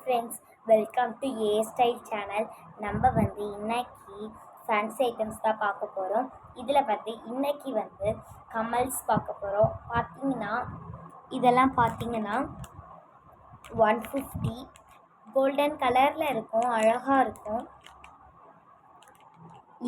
Friends, welcome to A style channel. நம்ம இன்னைக்கு fancy items தான் பார்க்க போகிறோம். இதில் இன்னைக்கு கமல்ஸ் பார்க்க போகிறோம். இதெல்லாம் பார்த்தீங்கன்னா 150 கோல்டன் கலரில் இருக்கும், அழகாக இருக்கும்.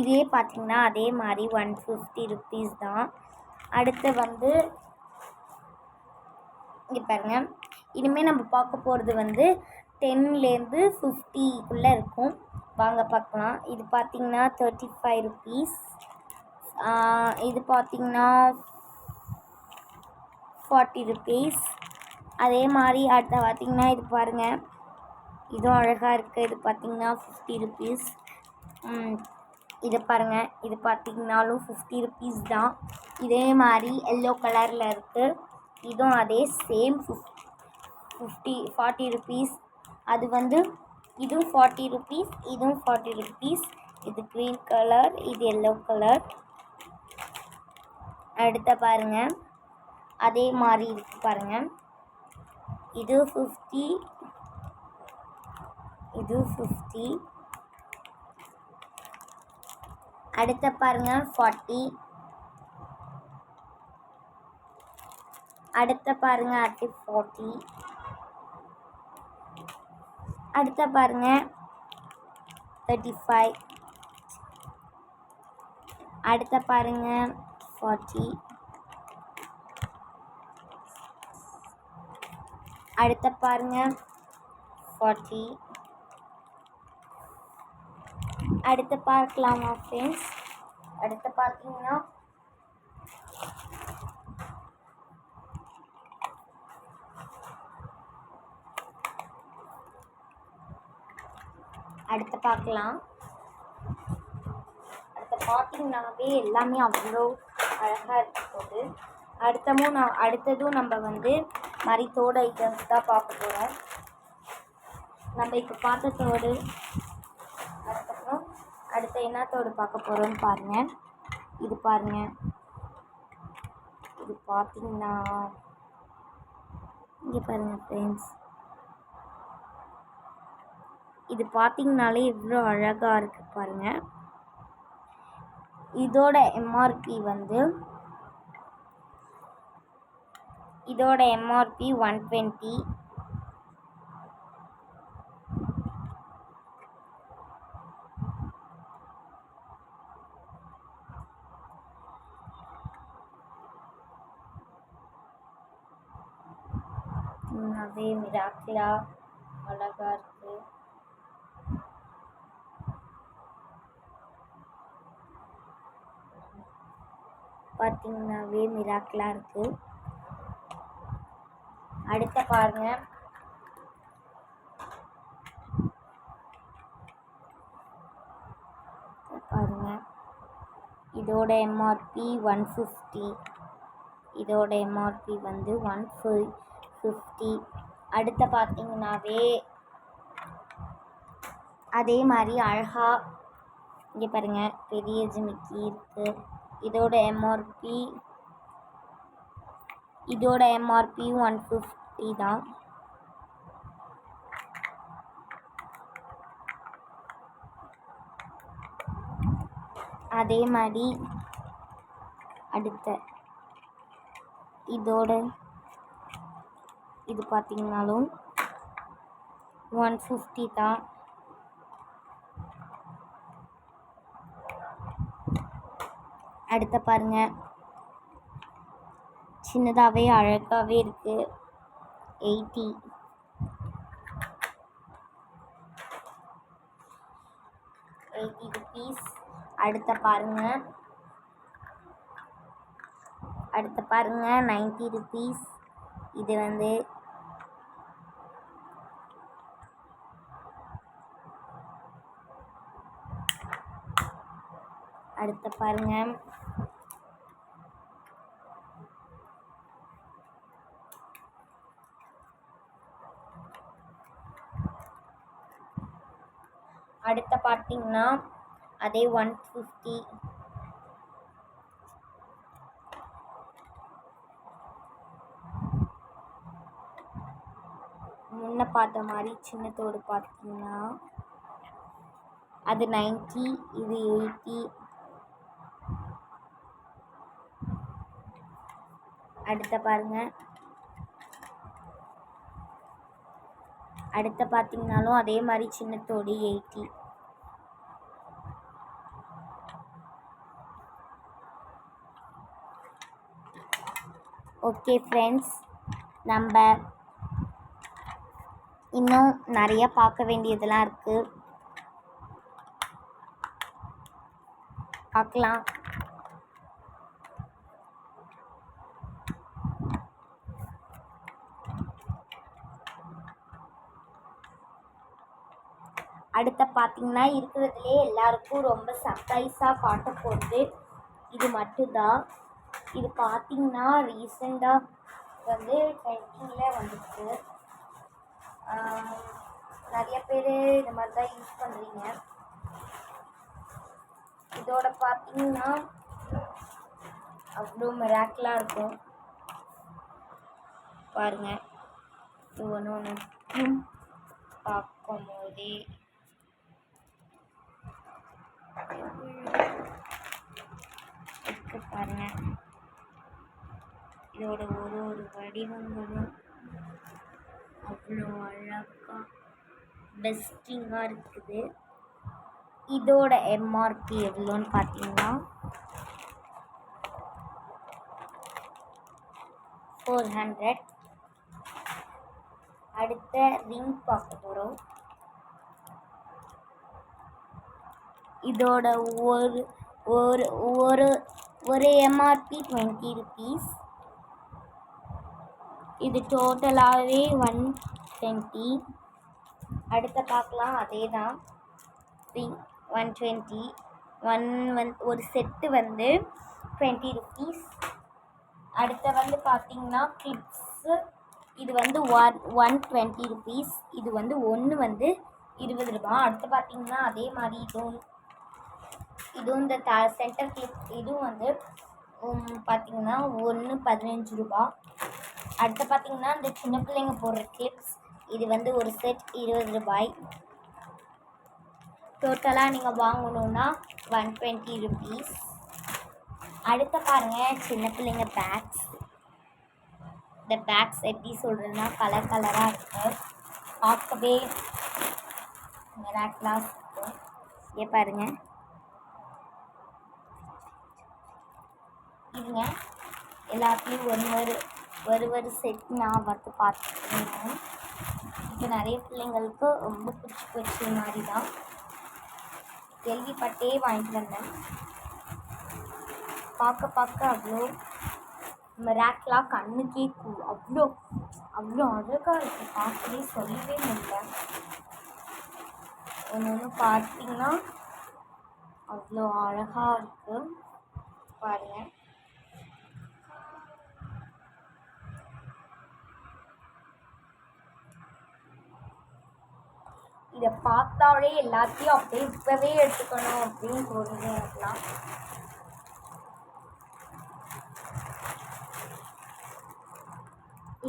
இதே பார்த்தீங்கன்னா அதே மாதிரி 150 ருபீஸ் தான். அடுத்து இங்கே பாருங்கள், இனிமேல் நம்ம பார்க்க போகிறது 10லேருந்து 50க்குள்ளே இருக்கும். வாங்க பார்க்கலாம். இது பார்த்திங்கன்னா 35 ருபீஸ். இது பார்த்திங்கன்னா 40 ருபீஸ். அதே மாதிரி அடுத்த பார்த்திங்கன்னா இது பாருங்கள், இதுவும் அழகாக இருக்குது. இது பார்த்திங்கன்னா 50 ருபீஸ். இது பாருங்கள், இது பார்த்திங்கனாலும் 50 ருபீஸ் தான். இதே மாதிரி எல்லோ கலரில் இருக்குது. இதுவும் அதே சேம் 40 ருபீஸ். அது இதுவும் 40 ருபீஸ், இதுவும் 40 ருபீஸ். இது க்ரீன் கலர், இது எல்லோ கலர். அடுத்த பாருங்கள், அதே மாதிரி இருக்குது பாருங்கள். இது 50, இது 50. அடுத்த பாருங்கள் 40. அடுத்த பாருங்க அடுத்து 40. அடுத்த பாருங்க 35. அடுத்த பாருங்க 40. அடுத்த பாருங்க 40. அடுத்து பார்க்கலாமா ஃப்ரெண்ட்ஸ்? அடுத்து பார்த்தீங்கன்னா அடுத்து பார்க்கலாம். அடுத்து பார்த்தீங்கன்னாவே எல்லாமே அவ்வளோ அழகாக இருக்க போகுது. அடுத்ததும் நம்ம மாதிரி தோடு ஐட்டம்ஸ் தான் பார்க்க போகிறோம். நம்ம இப்போ பார்த்த தோடு, அதுக்கப்புறம் அடுத்த என்ன தோடு பார்க்க போகிறோம்னு பாருங்கள். இது பாருங்கள், இது பார்த்தீங்கன்னா இங்கே பாருங்கள் ஃப்ரெண்ட்ஸ், இது பார்த்தீங்கனாலே எவ்வளோ அழகாக இருக்குது பாருங்கள். இதோட எம்ஆர்பி 120. அதே மிராக்கிளா அழகாக இருக்குது. பார்த்தீங்கன்னாவே மிராக்கிளாக இருக்குது. அடுத்த பாருங்க, இதோட எம்ஆர்பி 150. இதோட எம்ஆர்பி 150. அடுத்த பார்த்தீங்கன்னாவே அதே மாதிரி அழகா இங்கே பாருங்கள், பெரிய ஜிமிக்கி இருக்குது. இதோட எம்ஆர்பி 150 தான். அதே மாதிரி அடுத்த இது பார்த்தீங்கன்னாலும் 150 தான். அடுத்த பாருங்கள், சின்னதாகவே அழகாகவே இருக்குது. 80. ருபீஸ். அடுத்த பாருங்க 90 ருபீஸ். இது அடுத்த பாருங்க அடுத்த பார்த்தீங்கன்னா அதே 150. முன்ன பார்த்த மாதிரி சின்ன தோடு பார்த்தீங்கன்னா அது 90, இது 80. அடுத்த பாருங்கள், அடுத்த பார்த்தீங்கனாலும் அதே மாதிரி சின்ன தோடு 80. ஓகே ஃப்ரெண்ட்ஸ், நம்ம இன்னும் நிறைய பார்க்க வேண்டியதெல்லாம் இருக்குது, பார்க்கலாம். அடுத்த பார்த்தீங்கன்னா இருக்கிறதுலே எல்லாருக்கும் ரொம்ப சர்ப்ரைஸாக காட்ட போகிறது இது மட்டும்தான். இது பார்த்தீங்கன்னா ரீசெண்டாக வந்து ட்ரெண்டிங்கில் வந்துருக்கு. நிறைய பேர் இந்த மாதிரி தான் யூஸ் பண்ணுறீங்க. இதோட பார்த்தீங்கன்னா அவ்வளோ மிராக்கிளாக இருக்கும் பாருங்கள். இது ஒன்று பார்க்கும் போதே பாருங்க, இதோட ஒரு வடிவங்களும் அவ்வளோ அழகாக பெஸ்டிங்காக இருக்குது. இதோட எம்ஆர்பி எவ்வளோன்னு பார்த்தீங்கன்னா 400. அடுத்த ரிங் பார்க்க போகிறோம். இதோட ஒரு ஒரு ஒரு ஒரு எம்ஆர்பி 20 rupees. இது டோட்டலாகவே 120. அடுத்த பார்க்கலாம், அதே தான் ரிங் 120. ஒரு செட்டு வந்து 20 rupees. அடுத்த வந்து பார்த்தீங்கன்னா கிளிப்ஸு, இது வந்து 120 rupees. இது வந்து ஒன்று வந்து 20 ரூபாய். அடுத்து பார்த்தீங்கன்னா அதே மாதிரி இதுவும் இந்த சென்டர் கிளிப், இதுவும் வந்து பார்த்தீங்கன்னா ஒன்று 15 ரூபா. அடுத்து பார்த்தீங்கன்னா இந்த சின்ன பிள்ளைங்க போடுற கிளிப்ஸ், இது வந்து ஒரு செட் 20 ரூபாய். டோட்டலாக நீங்கள் வாங்கணுன்னா 120 rupees. அடுத்த பாருங்கள், சின்ன பிள்ளைங்க பேக்ஸ். இந்த பேக்ஸ் எப்படி சொல்கிறதுனா கலர் கலராக இருக்குது, பார்க்கவே மிராக்கிளாக இருக்கும். இதே பாருங்கள், இதுங்க எல்லாத்துலேயும் ஒரு செட் நான் வந்து பார்த்துருக்கேன். இப்போ நிறைய பிள்ளைங்களுக்கு ரொம்ப பிடிச்சி மாதிரி தான் கேள்விப்பட்டே வாங்கிட்டு வந்தேன். பார்க்க அவ்வளோ மிராக்கிளாக கண்ணுக்கே அவ்வளோ அழகாக இருக்குது, பார்க்கவே சொல்லவே முடியல. ஒன்று பார்த்தீங்கன்னா அவ்வளோ அழகாக இருக்குது பாருங்கள். இதை பார்த்தாலே எல்லாத்தையும் அப்படியே இப்போவே எடுத்துக்கணும் அப்படின்னு தோணுது எனக்குலாம்.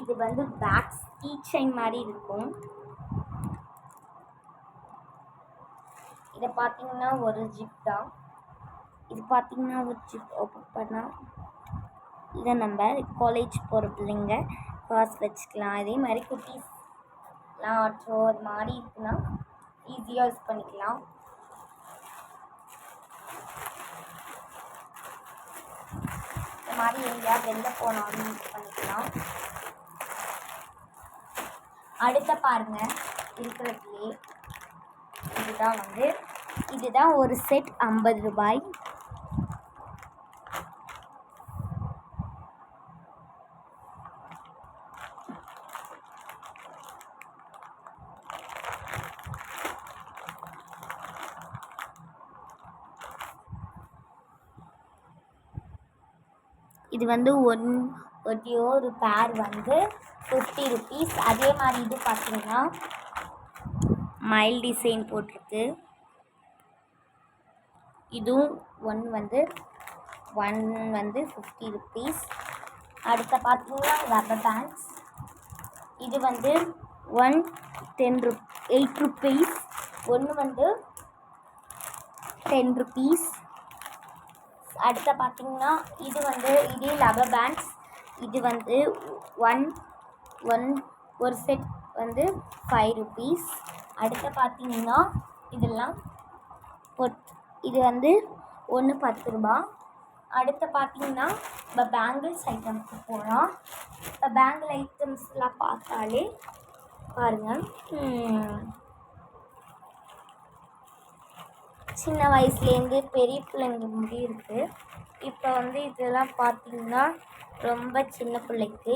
இது வந்து பேக்ஸ் கீ செயின் மாதிரி இருக்கும். இதை பார்த்தீங்கன்னா ஒரு ஜிப் தான். இது பார்த்தீங்கன்னா ஒரு ஜிப் ஓப்பன் பண்ணால் இதை நம்ம காலேஜ் போகிற பிள்ளைங்க காசு வச்சுக்கலாம். இதே மாதிரி குட்டீஸ்லாம் ஆட்டோ அது மாதிரி இருக்குன்னா ஈஸியாக யூஸ் பண்ணிக்கலாம். இந்த மாதிரி எங்கேயாவது வெளில போனாலும் யூஸ் பண்ணிக்கலாம். அடுத்த பாருங்கள், இருக்கிறதுலே இதுதான் ஒரு செட் 50 ரூபாய். இது வந்து ஒரு பேர் வந்து 50 rupees. அதே மாதிரி இது பார்த்தீங்கன்னா மைல் டிசைன் போட்டிருக்கு. இதுவும் ஒன்று வந்து 50 rupees. அடுத்த பார்த்தீங்கன்னா ரப்பர் பேண்ட்ஸ், இது வந்து ஒன் 8 rupees. ஒன்று வந்து 10 rupees. அடுத்த பார்த்தீங்கன்னா இது வந்து இதே லப்பர் பேண்ட்ஸ். இது வந்து ஒரு செட் வந்து 5 rupees. அடுத்த பார்த்தீங்கன்னா இதெல்லாம் இது வந்து ஒன்று 10 ரூபா. அடுத்து பார்த்தீங்கன்னா இப்போ பேங்கிள்ஸ் ஐட்டம்ஸுக்கு போனால் இப்போ பேங்கிள் ஐட்டம்ஸ்லாம் பார்த்தாலே பாருங்கள், சின்ன வயசுலேருந்து பெரிய பிள்ளைங்க முடி இருக்குது. இப்போ வந்து இதெல்லாம் பார்த்திங்கன்னா ரொம்ப சின்ன பிள்ளைக்கு,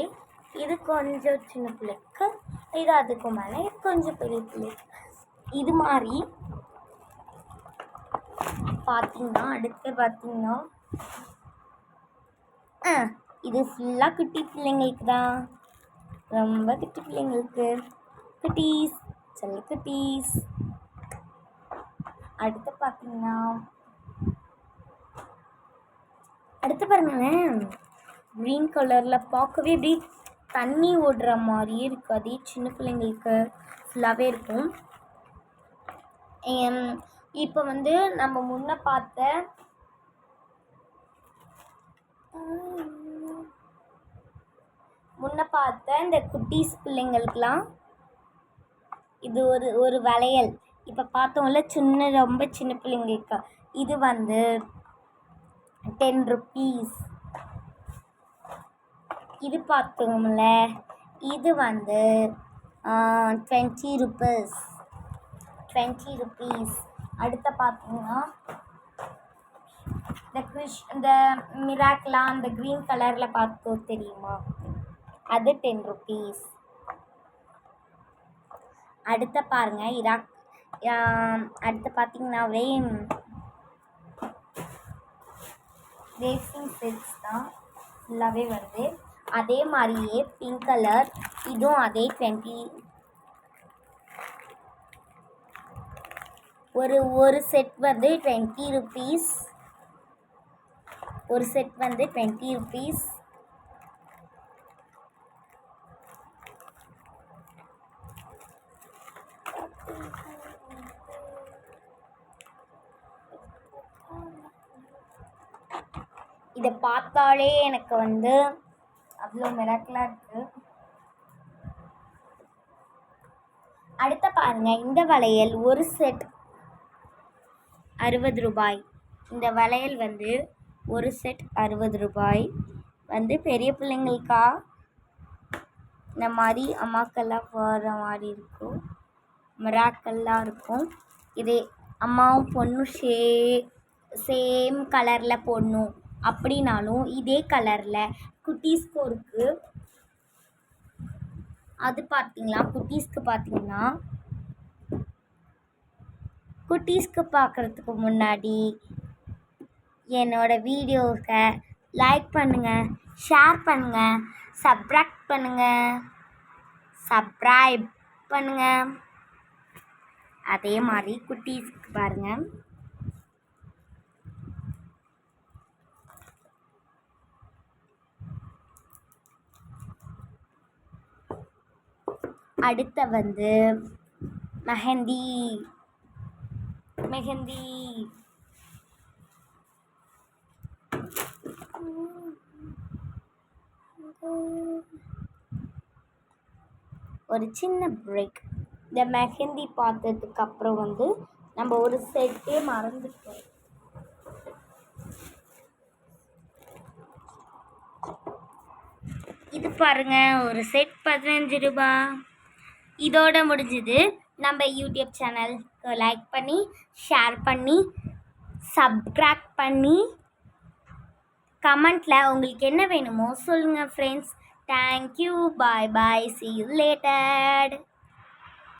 இது கொஞ்சம் சின்ன பிள்ளைக்கு, இது அதுக்கு மேலே இது கொஞ்சம் பெரிய பிள்ளைக்கு. இது மாதிரி பார்த்திங்கன்னா அடுத்து பார்த்திங்கன்னா இது ஃபுல்லாக குட்டி பிள்ளைங்களுக்கு தான், ரொம்ப குட்டி பிள்ளைங்களுக்கு, குட்டீஸ், செல்ல குட்டீஸ். அடுத்து பார்த்தீங்கன்னா அடுத்து பாருங்களேன், க்ரீன் கலரில் பார்க்கவே அப்படி தண்ணி ஓடுற மாதிரியே இருக்குது. அதே சின்ன பிள்ளைங்களுக்கு ஃபுல்லாகவே இருக்கும். இப்போ வந்து நம்ம முன்ன பார்த்த இந்த குட்டீஸ் பிள்ளைங்களுக்கெலாம் இது ஒரு வளையல். இப்போ பார்த்தோம்ல ரொம்ப சின்ன பிள்ளைங்களுக்கு, இது வந்து 10 rupees. இது பார்த்தோம்ல, இது வந்து 20 rupees. அடுத்த பார்த்தீங்கன்னா இந்த மிராக்கிளாக அந்த க்ரீன் கலரில் பார்த்தோம் தெரியுமா, அது 10 rupees. அடுத்த பாருங்கள் அடுத்து பார்த்தீங்கன்னா ரேசிங் செட்ஸ் தான் ஃபுல்லாகவே வருது. அதே மாதிரியே பிங்க் கலர், இதுவும் அதே 20. ஒரு செட் வந்து 20 rupees. ஒரு செட் வந்து 20 rupees. இதை பார்த்தாலே எனக்கு வந்து அவ்வளோ மிராக்கிளாக இருக்குது. அடுத்த பாருங்கள், இந்த வளையல் ஒரு செட் 60 ரூபாய். இந்த வளையல் வந்து ஒரு செட் 60 ரூபாய். வந்து பெரிய பிள்ளைங்களுக்கா இந்த மாதிரி அம்மாக்கெல்லாம் போகிற மாதிரி இருக்கும், மிராக்கெல்லாம் இருக்கும். இதே அம்மாவும் பொண்ணும் சேம் கலரில் போடணும் அப்படின்னாலும் இதே கலரில் குட்டீஸ்க்கும் இருக்குது. அது பார்த்தீங்களா, குட்டீஸ்க்கு பார்க்குறதுக்கு முன்னாடி என்னோடய வீடியோவை லைக் பண்ணுங்கள், ஷேர் பண்ணுங்கள், சப்ஸ்கிரைப் பண்ணுங்கள். அதே மாதிரி குட்டீஸ்க்கு பாருங்கள். அடுத்த வந்து மெஹந்தி. ஒரு சின்ன பிரேக். இந்த மெஹந்தி பார்த்ததுக்கு அப்புறம் வந்து நம்ம ஒரு செட்டே மறந்துட்டோம். இது பாருங்க, ஒரு செட் 15 ரூபா. இதோட முடிஞ்சுது. நம்ம யூடியூப் சேனலுக்கு லைக் பண்ணி, ஷேர் பண்ணி, சப்ஸ்கிரைப் பண்ணி, கமெண்ட்டில் உங்களுக்கு என்ன வேணுமோ சொல்லுங்கள் friends. Thank you, bye bye, see you later.